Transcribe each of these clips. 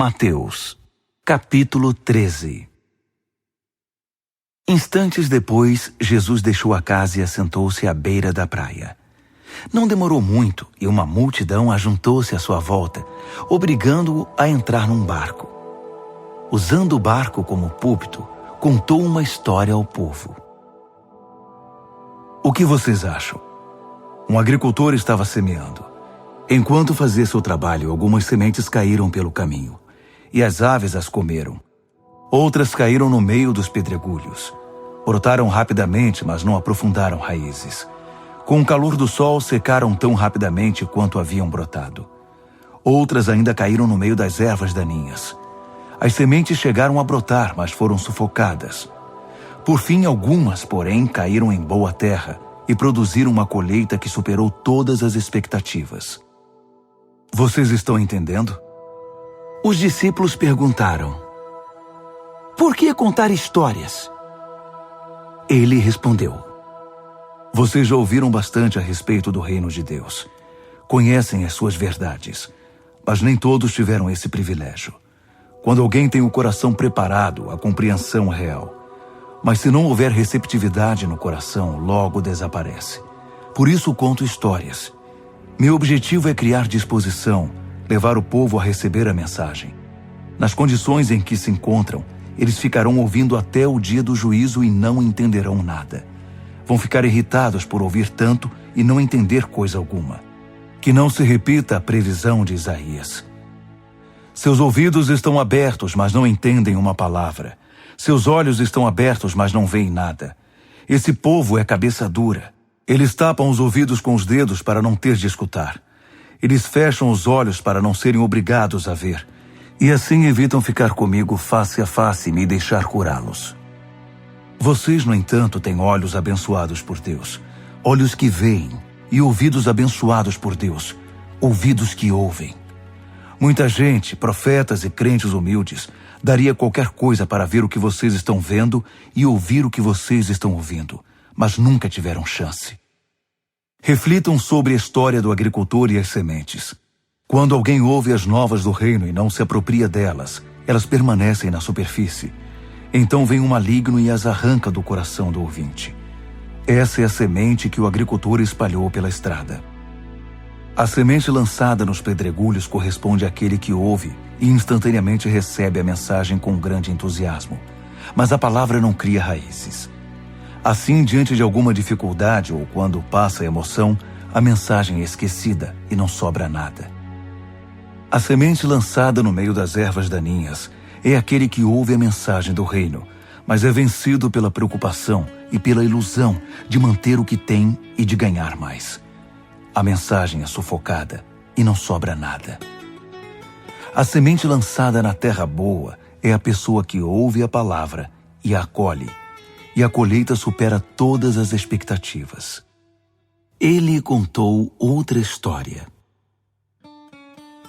Mateus, capítulo 13. Instantes depois, Jesus deixou a casa e assentou-se à beira da praia. Não demorou muito e uma multidão ajuntou-se à sua volta, obrigando-o a entrar num barco. Usando o barco como púlpito, contou uma história ao povo. O que vocês acham? Um agricultor estava semeando. Enquanto fazia seu trabalho, algumas sementes caíram pelo caminho, e as aves as comeram. Outras caíram no meio dos pedregulhos. Brotaram rapidamente, mas não aprofundaram raízes. Com o calor do sol, secaram tão rapidamente quanto haviam brotado. Outras ainda caíram no meio das ervas daninhas. As sementes chegaram a brotar, mas foram sufocadas. Por fim, algumas, porém, caíram em boa terra e produziram uma colheita que superou todas as expectativas. Vocês estão entendendo? Os discípulos perguntaram: por que contar histórias? Ele respondeu: vocês já ouviram bastante a respeito do reino de Deus. Conhecem as suas verdades, mas nem todos tiveram esse privilégio. Quando alguém tem o coração preparado, a compreensão é real. Mas se não houver receptividade no coração, logo desaparece. Por isso conto histórias. Meu objetivo é criar disposição, levar o povo a receber a mensagem. Nas condições em que se encontram, eles ficarão ouvindo até o dia do juízo e não entenderão nada. Vão ficar irritados por ouvir tanto e não entender coisa alguma. Que não se repita a previsão de Isaías. Seus ouvidos estão abertos, mas não entendem uma palavra. Seus olhos estão abertos, mas não veem nada. Esse povo é cabeça dura. Eles tapam os ouvidos com os dedos para não ter de escutar. Eles fecham os olhos para não serem obrigados a ver. E assim evitam ficar comigo face a face e me deixar curá-los. Vocês, no entanto, têm olhos abençoados por Deus. Olhos que veem e ouvidos abençoados por Deus. Ouvidos que ouvem. Muita gente, profetas e crentes humildes, daria qualquer coisa para ver o que vocês estão vendo e ouvir o que vocês estão ouvindo, mas nunca tiveram chance. Reflitam sobre a história do agricultor e as sementes. Quando alguém ouve as novas do reino e não se apropria delas, elas permanecem na superfície. Então vem um maligno e as arranca do coração do ouvinte. Essa é a semente que o agricultor espalhou pela estrada. A semente lançada nos pedregulhos corresponde àquele que ouve e instantaneamente recebe a mensagem com grande entusiasmo. Mas a palavra não cria raízes. Assim, diante de alguma dificuldade ou quando passa a emoção, a mensagem é esquecida e não sobra nada. A semente lançada no meio das ervas daninhas é aquele que ouve a mensagem do reino, mas é vencido pela preocupação e pela ilusão de manter o que tem e de ganhar mais. A mensagem é sufocada e não sobra nada. A semente lançada na terra boa é a pessoa que ouve a palavra e a acolhe, e a colheita supera todas as expectativas. Ele contou outra história.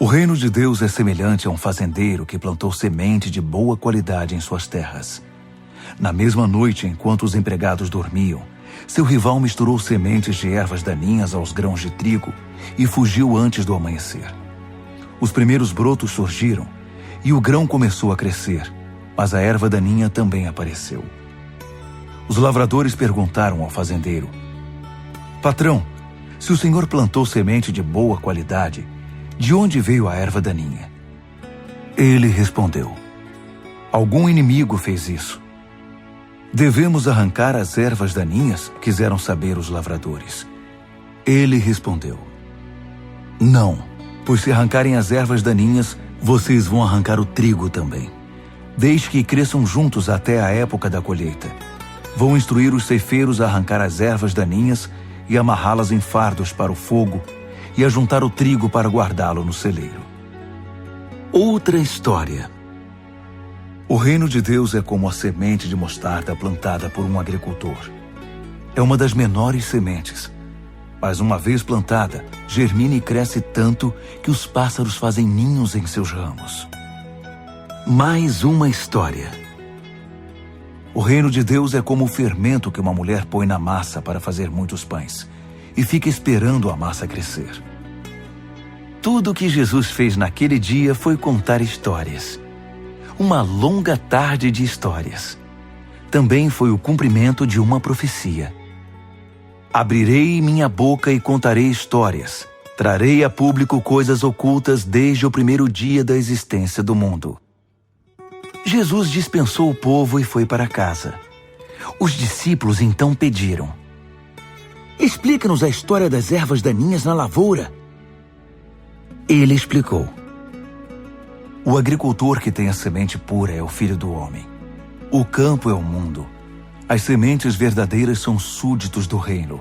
O reino de Deus é semelhante a um fazendeiro que plantou semente de boa qualidade em suas terras. Na mesma noite, enquanto os empregados dormiam, seu rival misturou sementes de ervas daninhas aos grãos de trigo e fugiu antes do amanhecer. Os primeiros brotos surgiram e o grão começou a crescer, mas a erva daninha também apareceu. Os lavradores perguntaram ao fazendeiro: patrão, se o senhor plantou semente de boa qualidade, de onde veio a erva daninha? Ele respondeu: algum inimigo fez isso. Devemos arrancar as ervas daninhas? Quiseram saber os lavradores. Ele respondeu: não, pois se arrancarem as ervas daninhas, vocês vão arrancar o trigo também. Deixe que cresçam juntos até a época da colheita. Vão instruir os ceifeiros a arrancar as ervas daninhas e amarrá-las em fardos para o fogo e a juntar o trigo para guardá-lo no celeiro. Outra história. O reino de Deus é como a semente de mostarda plantada por um agricultor. É uma das menores sementes, mas uma vez plantada, germina e cresce tanto que os pássaros fazem ninhos em seus ramos. Mais uma história. O reino de Deus é como o fermento que uma mulher põe na massa para fazer muitos pães, e fica esperando a massa crescer. Tudo o que Jesus fez naquele dia foi contar histórias. Uma longa tarde de histórias. Também foi o cumprimento de uma profecia. Abrirei minha boca e contarei histórias. Trarei a público coisas ocultas desde o primeiro dia da existência do mundo. Jesus dispensou o povo e foi para casa. Os discípulos então pediram: explica-nos a história das ervas daninhas na lavoura. Ele explicou: o agricultor que tem a semente pura é o Filho do Homem. O campo é o mundo. As sementes verdadeiras são súditos do reino.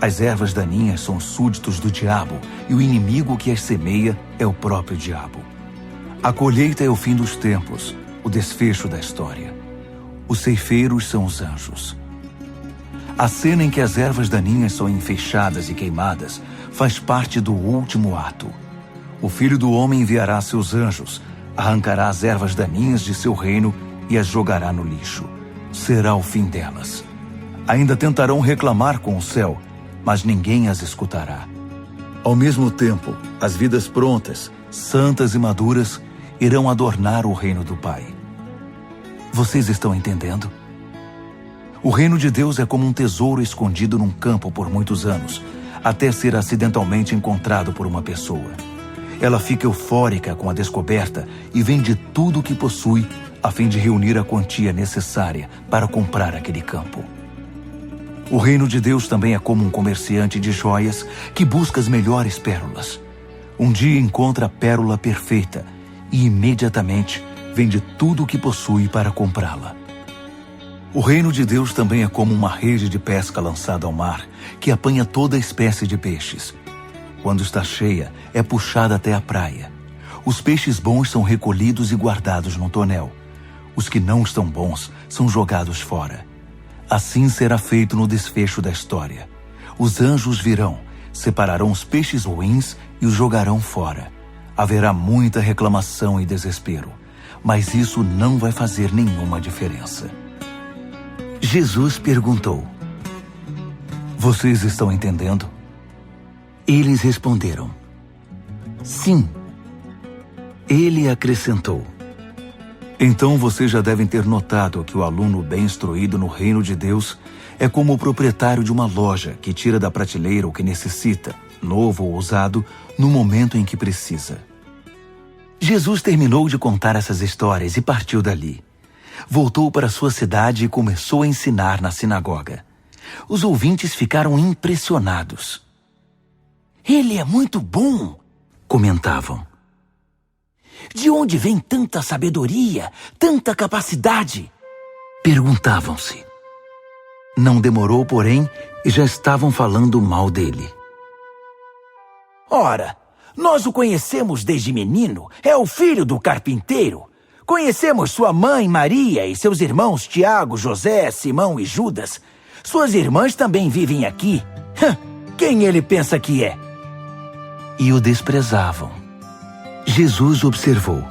As ervas daninhas são súditos do diabo, e o inimigo que as semeia é o próprio diabo. A colheita é o fim dos tempos, o desfecho da história. Os ceifeiros são os anjos. A cena em que as ervas daninhas são enfeixadas e queimadas faz parte do último ato. O Filho do Homem enviará seus anjos, arrancará as ervas daninhas de seu reino e as jogará no lixo. Será o fim delas. Ainda tentarão reclamar com o céu, mas ninguém as escutará. Ao mesmo tempo, as vidas prontas, santas e maduras, irão adornar o reino do Pai. Vocês estão entendendo? O reino de Deus é como um tesouro escondido num campo por muitos anos, até ser acidentalmente encontrado por uma pessoa. Ela fica eufórica com a descoberta e vende tudo o que possui a fim de reunir a quantia necessária para comprar aquele campo. O reino de Deus também é como um comerciante de joias que busca as melhores pérolas. Um dia encontra a pérola perfeita e imediatamente vende tudo o que possui para comprá-la. O reino de Deus também é como uma rede de pesca lançada ao mar que apanha toda espécie de peixes. Quando está cheia, é puxada até a praia. Os peixes bons são recolhidos e guardados no tonel. Os que não estão bons são jogados fora. Assim será feito no desfecho da história. Os anjos virão, separarão os peixes ruins e os jogarão fora. Haverá muita reclamação e desespero, mas isso não vai fazer nenhuma diferença. Jesus perguntou: vocês estão entendendo? Eles responderam: sim. Ele acrescentou: então vocês já devem ter notado que o aluno bem instruído no reino de Deus é como o proprietário de uma loja que tira da prateleira o que necessita, novo ou usado, no momento em que precisa. Jesus terminou de contar essas histórias e partiu dali. Voltou para sua cidade e começou a ensinar na sinagoga. Os ouvintes ficaram impressionados. Ele é muito bom, comentavam. De onde vem tanta sabedoria, tanta capacidade? Perguntavam-se. Não demorou, porém, e já estavam falando mal dele. Ora, nós o conhecemos desde menino, é o filho do carpinteiro. Conhecemos sua mãe Maria e seus irmãos Tiago, José, Simão e Judas. Suas irmãs também vivem aqui. Quem ele pensa que é? E o desprezavam. Jesus observou: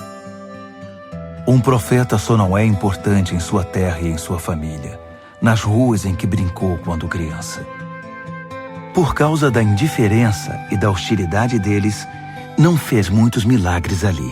um profeta só não é importante em sua terra e em sua família, nas ruas em que brincou quando criança. Por causa da indiferença e da hostilidade deles, não fez muitos milagres ali.